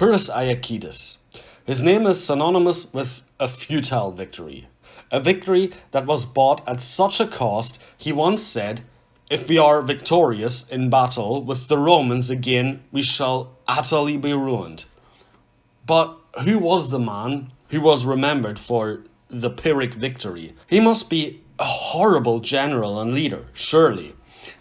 Pyrrhus Aeakides. His name is synonymous with a futile victory. A victory that was bought at such a cost, he once said, "If we are victorious in battle with the Romans again, we shall utterly be ruined." But who was the man who was remembered for the Pyrrhic victory? He must be a horrible general and leader, surely.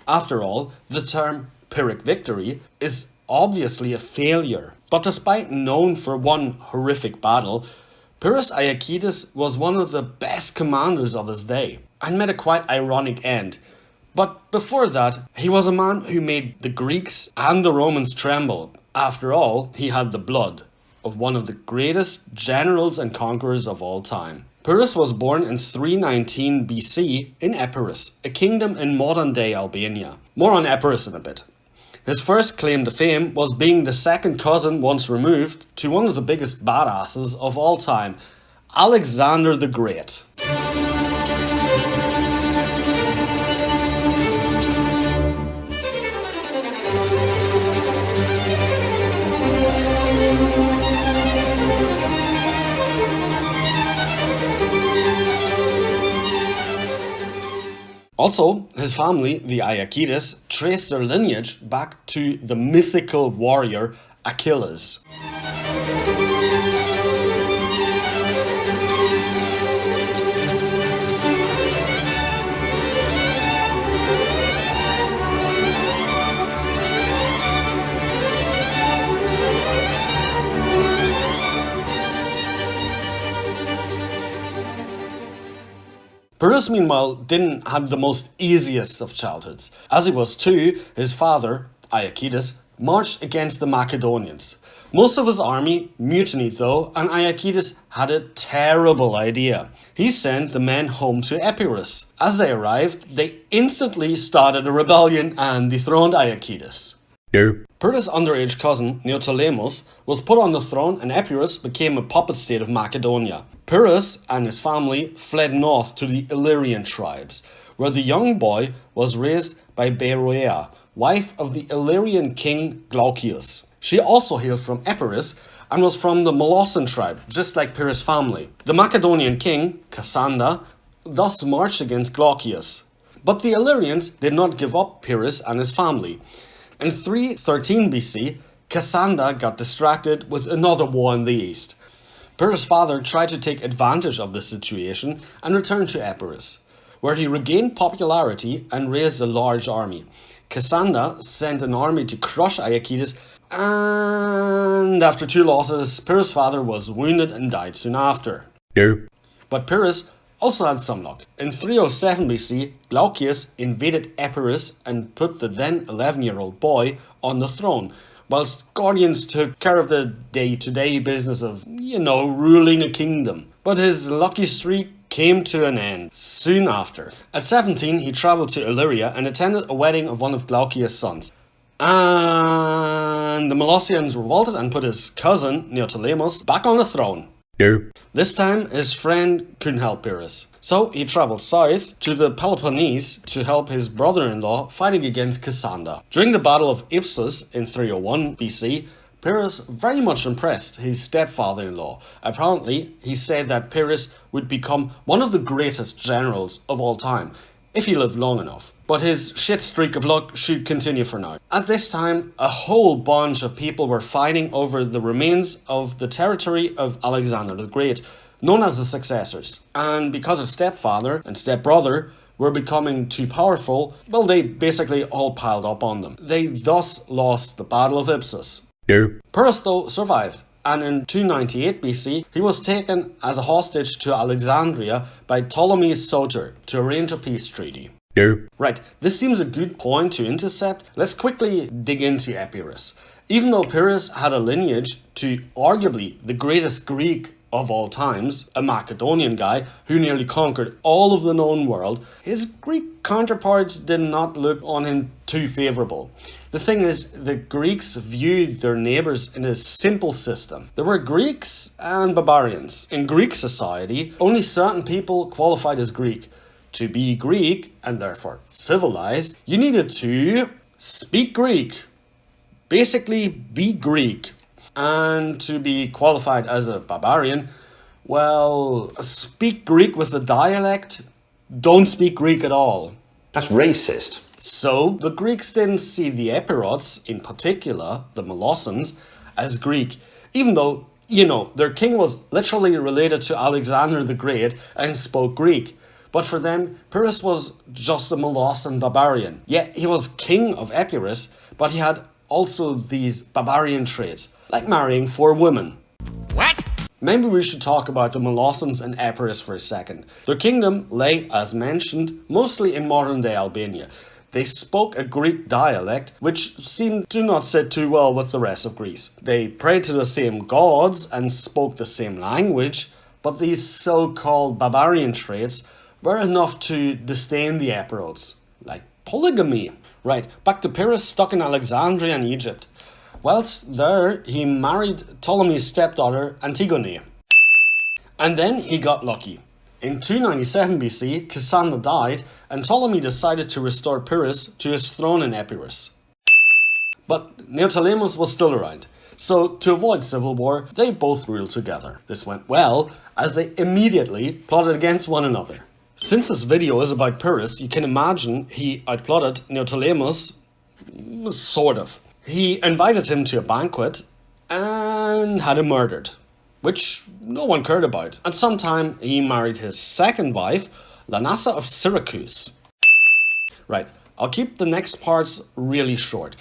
After all, the term Pyrrhic victory is obviously a failure. But despite known for one horrific battle, Pyrrhus Aeakides was one of the best commanders of his day and met a quite ironic end. But before that, he was a man who made the Greeks and the Romans tremble. After all, he had the blood of one of the greatest generals and conquerors of all time. Pyrrhus was born in 319 BC in Epirus, a kingdom in modern-day Albania. More on Epirus in a bit. His first claim to fame was being the second cousin once removed to one of the biggest badasses of all time, Alexander the Great. Also, his family, the Aeakides, traced their lineage back to the mythical warrior Achilles. Pyrrhus, meanwhile, didn't have the most easiest of childhoods. As he was 2, his father, Aeakides, marched against the Macedonians. Most of his army mutinied though, and Aeakides had a terrible idea. He sent the men home to Epirus. As they arrived, they instantly started a rebellion and dethroned Aeakides. Pyrrhus' underage cousin, Neoptolemus, was put on the throne and Epirus became a puppet state of Macedonia. Pyrrhus and his family fled north to the Illyrian tribes, where the young boy was raised by Beroea, wife of the Illyrian king Glaucius. She also hailed from Epirus and was from the Molossan tribe, just like Pyrrhus' family. The Macedonian king, Cassander, thus marched against Glaucius. But the Illyrians did not give up Pyrrhus and his family. In 313 BC, Cassander got distracted with another war in the east. Pyrrhus' father tried to take advantage of the situation and returned to Epirus, where he regained popularity and raised a large army. Cassander sent an army to crush Aeakides, and after 2 losses, Pyrrhus' father was wounded and died soon after. But Pyrrhus also had some luck. In 307 BC, Glaucius invaded Epirus and put the then 11-year-old boy on the throne, whilst guardians took care of the day-to-day business of, ruling a kingdom. But his lucky streak came to an end soon after. At 17, he travelled to Illyria and attended a wedding of one of Glaucius' sons. And the Molossians revolted and put his cousin, Neoptolemus, back on the throne. This time, his friend couldn't help Pyrrhus. So he travelled south to the Peloponnese to help his brother-in-law fighting against Cassander. During the Battle of Ipsus in 301 BC, Pyrrhus very much impressed his stepfather-in-law. Apparently, he said that Pyrrhus would become one of the greatest generals of all time, if he lived long enough. But his shit streak of luck should continue for now. At this time, a whole bunch of people were fighting over the remains of the territory of Alexander the Great, known as the successors. And because his stepfather and stepbrother were becoming too powerful, well, they basically all piled up on them. They thus lost the Battle of Ipsus. Pyrrhus, though, survived. And in 298 BC, he was taken as a hostage to Alexandria by Ptolemy Soter to arrange a peace treaty. Right, this seems a good point to intercept. Let's quickly dig into Epirus. Even though Pyrrhus had a lineage to arguably the greatest Greek of all times, a Macedonian guy who nearly conquered all of the known world, his Greek counterparts did not look on him too favourable. The thing is, the Greeks viewed their neighbours in a simple system. There were Greeks and barbarians. In Greek society, only certain people qualified as Greek. To be Greek, and therefore civilized, you needed to speak Greek. Basically, be Greek. And to be qualified as a barbarian, well, speak Greek with a dialect, don't speak Greek at all. That's racist. So, the Greeks didn't see the Epirots, in particular, the Molossians, as Greek, even though, you know, their king was literally related to Alexander the Great and spoke Greek. But for them, Pyrrhus was just a Molossan barbarian. Yeah, he was king of Epirus, but he had also these barbarian traits, like marrying 4 women. What? Maybe we should talk about the Molossians and Epirus for a second. Their kingdom lay, as mentioned, mostly in modern-day Albania. They spoke a Greek dialect, which seemed to not sit too well with the rest of Greece. They prayed to the same gods and spoke the same language, but these so-called barbarian traits were enough to disdain the Epirots, like polygamy. Right, back to Pyrrhus stuck in Alexandria and Egypt. Whilst there, he married Ptolemy's stepdaughter Antigone. And then he got lucky. In 297 BC, Cassandra died, and Ptolemy decided to restore Pyrrhus to his throne in Epirus. But Neoptolemus was still around, so to avoid civil war, they both ruled together. This went well, as they immediately plotted against one another. Since this video is about Pyrrhus, you can imagine he outplotted Neoptolemus, sort of. He invited him to a banquet and had him murdered, which no one cared about. And sometime he married his second wife, Lanassa of Syracuse. Right, I'll keep the next parts really short.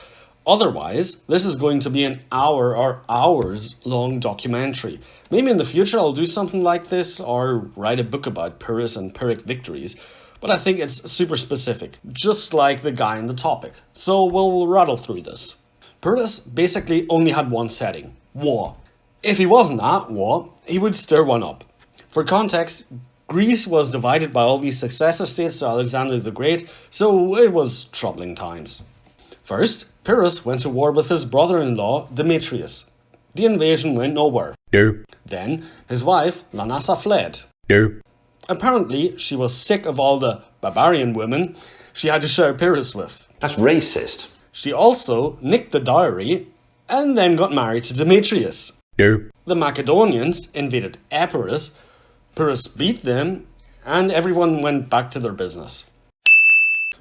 Otherwise, this is going to be an hour or hours long documentary. Maybe in the future I'll do something like this or write a book about Pyrrhus and Pyrrhic victories. But I think it's super specific, just like the guy in the topic. So we'll rattle through this. Pyrrhus basically only had one setting: war. If he wasn't at war, he would stir one up. For context, Greece was divided by all these successor states to Alexander the Great, so it was troubling times. First, Pyrrhus went to war with his brother-in-law, Demetrius. The invasion went nowhere. Nope. Then, his wife, Lanassa, fled. Nope. Apparently, she was sick of all the barbarian women she had to share Pyrrhus with. That's racist. She also nicked the dowry and then got married to Demetrius. Nope. The Macedonians invaded Epirus, Pyrrhus beat them, and everyone went back to their business.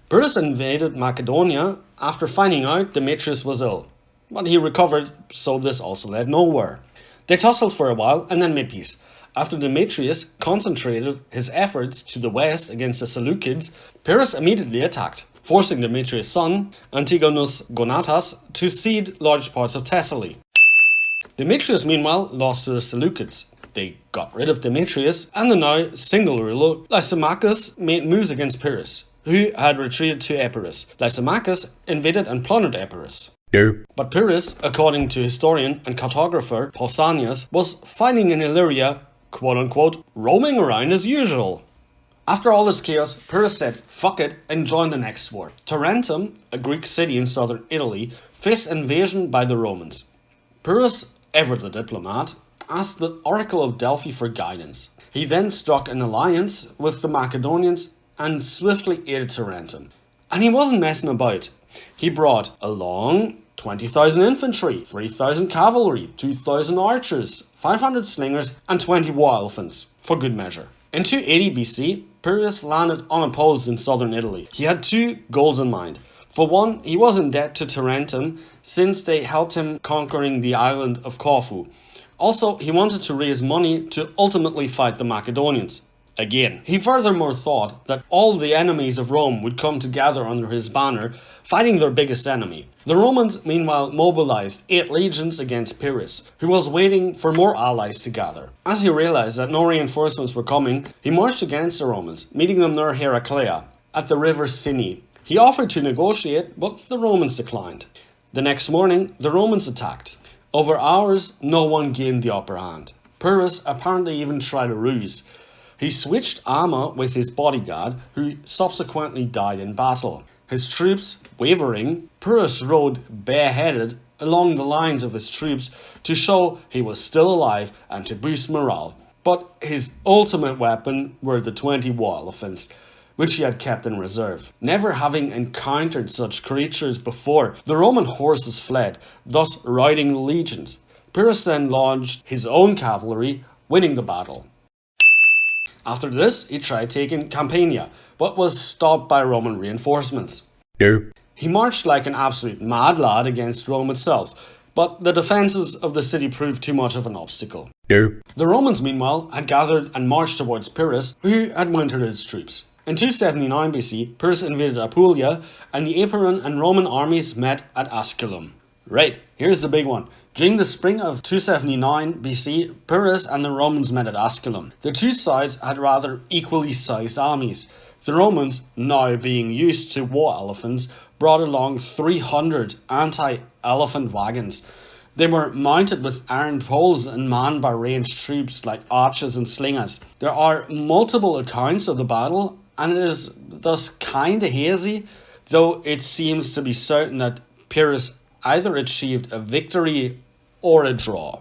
Pyrrhus invaded Macedonia after finding out Demetrius was ill, but he recovered, so this also led nowhere. They tussled for a while and then made peace. After Demetrius concentrated his efforts to the west against the Seleucids, Pyrrhus immediately attacked, forcing Demetrius' son, Antigonus Gonatas, to cede large parts of Thessaly. Demetrius, meanwhile, lost to the Seleucids. They got rid of Demetrius, and the now single ruler, Lysimachus, made moves against Pyrrhus, who had retreated to Epirus. Lysimachus invaded and plundered Epirus. Nope. But Pyrrhus, according to historian and cartographer Pausanias, was fighting in Illyria, quote-unquote, roaming around as usual. After all this chaos, Pyrrhus said fuck it and joined the next war. Tarentum, a Greek city in southern Italy, faced invasion by the Romans. Pyrrhus, ever the diplomat, asked the Oracle of Delphi for guidance. He then struck an alliance with the Macedonians and swiftly aided Tarentum. And he wasn't messing about. He brought along 20,000 infantry, 3,000 cavalry, 2,000 archers, 500 slingers, and 20 war elephants, for good measure. In 280 BC, Pyrrhus landed unopposed in southern Italy. He had 2 goals in mind. For one, he was in debt to Tarentum since they helped him conquering the island of Corfu. Also, he wanted to raise money to ultimately fight the Macedonians. Again, he furthermore thought that all the enemies of Rome would come together under his banner, fighting their biggest enemy. The Romans, meanwhile, mobilized 8 legions against Pyrrhus, who was waiting for more allies to gather. As he realized that no reinforcements were coming, he marched against the Romans, meeting them near Heraclea, at the river Sini. He offered to negotiate, but the Romans declined. The next morning, the Romans attacked. Over hours, no one gained the upper hand. Pyrrhus apparently even tried a ruse. He switched armor with his bodyguard, who subsequently died in battle. His troops wavering, Pyrrhus rode bareheaded along the lines of his troops to show he was still alive and to boost morale. But his ultimate weapon were the 20 war elephants, which he had kept in reserve. Never having encountered such creatures before, the Roman horses fled, thus routing the legions. Pyrrhus then launched his own cavalry, winning the battle. After this, he tried taking Campania, but was stopped by Roman reinforcements. He marched like an absolute mad lad against Rome itself, but the defences of the city proved too much of an obstacle. The Romans, meanwhile, had gathered and marched towards Pyrrhus, who had mounted his troops. In 279 BC, Pyrrhus invaded Apulia, and the Epiroun and Roman armies met at Asculum. Right, here's the big one. During the spring of 279 BC, Pyrrhus and the Romans met at Asculum. The two sides had rather equally sized armies. The Romans, now being used to war elephants, brought along 300 anti-elephant wagons. They were mounted with iron poles and manned by ranged troops like archers and slingers. There are multiple accounts of the battle, and it is thus kinda hazy, though it seems to be certain that Pyrrhus either achieved a victory or a draw.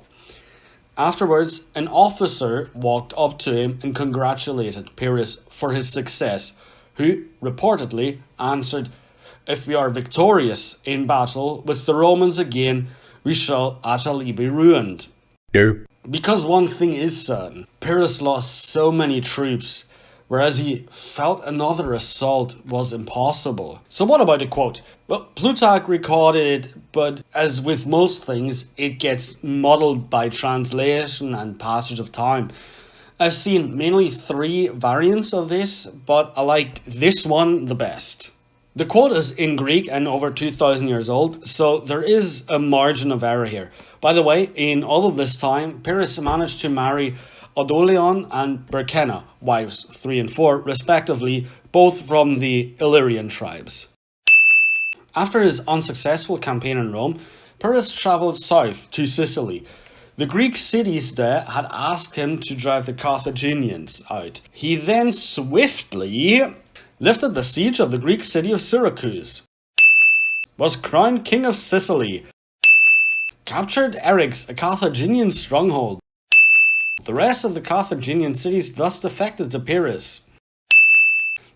Afterwards, an officer walked up to him and congratulated Pyrrhus for his success, who reportedly answered, "If we are victorious in battle with the Romans again, we shall utterly be ruined." Because one thing is certain, Pyrrhus lost so many troops, whereas he felt another assault was impossible. So what about a quote? Well, Plutarch recorded it, but as with most things, it gets muddled by translation and passage of time. I've seen mainly 3 variants of this, but I like this one the best. The quote is in Greek and over 2,000 years old, so there is a margin of error here. By the way, in all of this time, Pyrrhus managed to marry Odolion and Berkenna, wives 3 and 4 respectively, both from the Illyrian tribes. After his unsuccessful campaign in Rome, Pyrrhus travelled south to Sicily. The Greek cities there had asked him to drive the Carthaginians out. He then swiftly lifted the siege of the Greek city of Syracuse, was crowned king of Sicily, captured Eryx, a Carthaginian stronghold. The rest of the Carthaginian cities thus defected to Pyrrhus.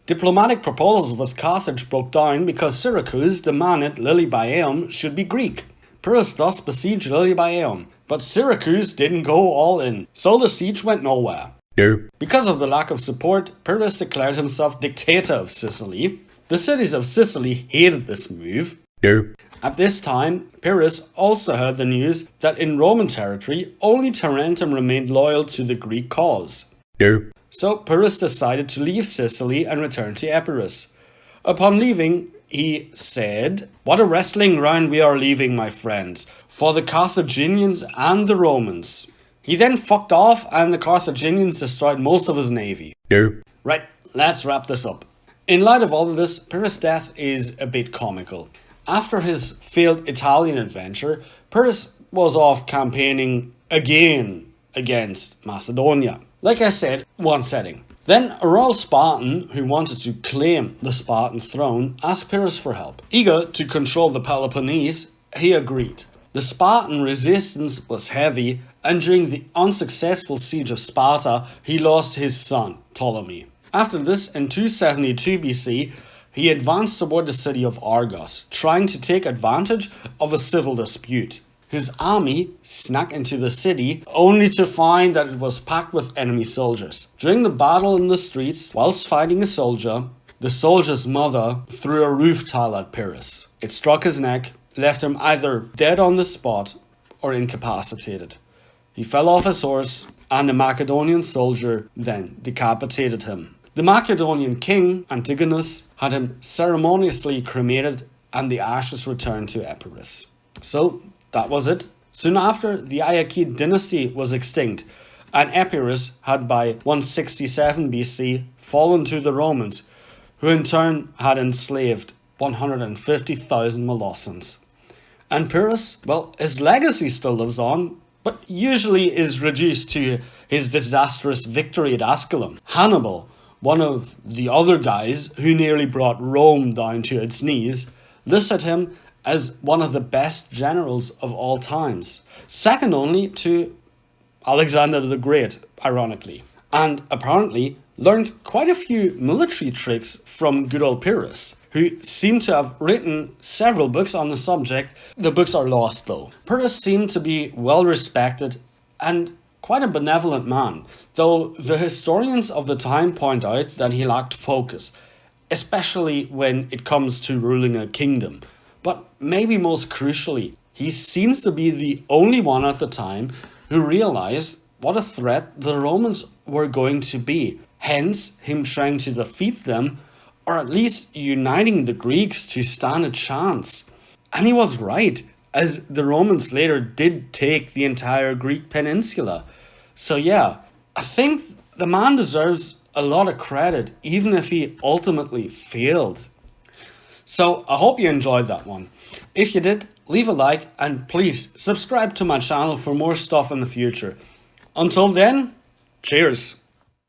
Diplomatic proposals with Carthage broke down because Syracuse demanded Lilybaeum should be Greek. Pyrrhus thus besieged Lilybaeum, but Syracuse didn't go all in, so the siege went nowhere. Because of the lack of support, Pyrrhus declared himself dictator of Sicily. The cities of Sicily hated this move. At this time, Pyrrhus also heard the news that in Roman territory, only Tarentum remained loyal to the Greek cause. So Pyrrhus decided to leave Sicily and return to Epirus. Upon leaving, he said, "What a wrestling ground we are leaving, my friends, for the Carthaginians and the Romans." He then fucked off and the Carthaginians destroyed most of his navy. Right, let's wrap this up. In light of all of this, Pyrrhus' death is a bit comical. After his failed Italian adventure, Pyrrhus was off campaigning again against Macedonia. Like I said, one setting. Then a royal Spartan who wanted to claim the Spartan throne asked Pyrrhus for help. Eager to control the Peloponnese, he agreed. The Spartan resistance was heavy, and during the unsuccessful siege of Sparta, he lost his son, Ptolemy. After this, in 272 BC, he advanced toward the city of Argos, trying to take advantage of a civil dispute. His army snuck into the city, only to find that it was packed with enemy soldiers. During the battle in the streets, whilst fighting a soldier, the soldier's mother threw a roof tile at Pyrrhus. It struck his neck, left him either dead on the spot or incapacitated. He fell off his horse, and the Macedonian soldier then decapitated him. The Macedonian king, Antigonus, had him ceremoniously cremated, and the ashes returned to Epirus. So, that was it. Soon after, the Aeakid dynasty was extinct, and Epirus had by 167 BC fallen to the Romans, who in turn had enslaved 150,000 Molossians. And Pyrrhus, well, his legacy still lives on, but usually is reduced to his disastrous victory at Asculum. Hannibal, one of the other guys who nearly brought Rome down to its knees, listed him as one of the best generals of all times, second only to Alexander the Great, ironically, and apparently learned quite a few military tricks from good old Pyrrhus. who seemed to have written several books on the subject. The books are lost though. Pyrrhus seemed to be well respected and quite a benevolent man, though the historians of the time point out that he lacked focus, especially when it comes to ruling a kingdom. But maybe most crucially, he seems to be the only one at the time who realized what a threat the Romans were going to be. Hence, him trying to defeat them, or at least uniting the Greeks to stand a chance. And he was right, as the Romans later did take the entire Greek peninsula. So yeah, I think the man deserves a lot of credit, even if he ultimately failed. So I hope you enjoyed that one. If you did, leave a like and please subscribe to my channel for more stuff in the future. Until then, cheers!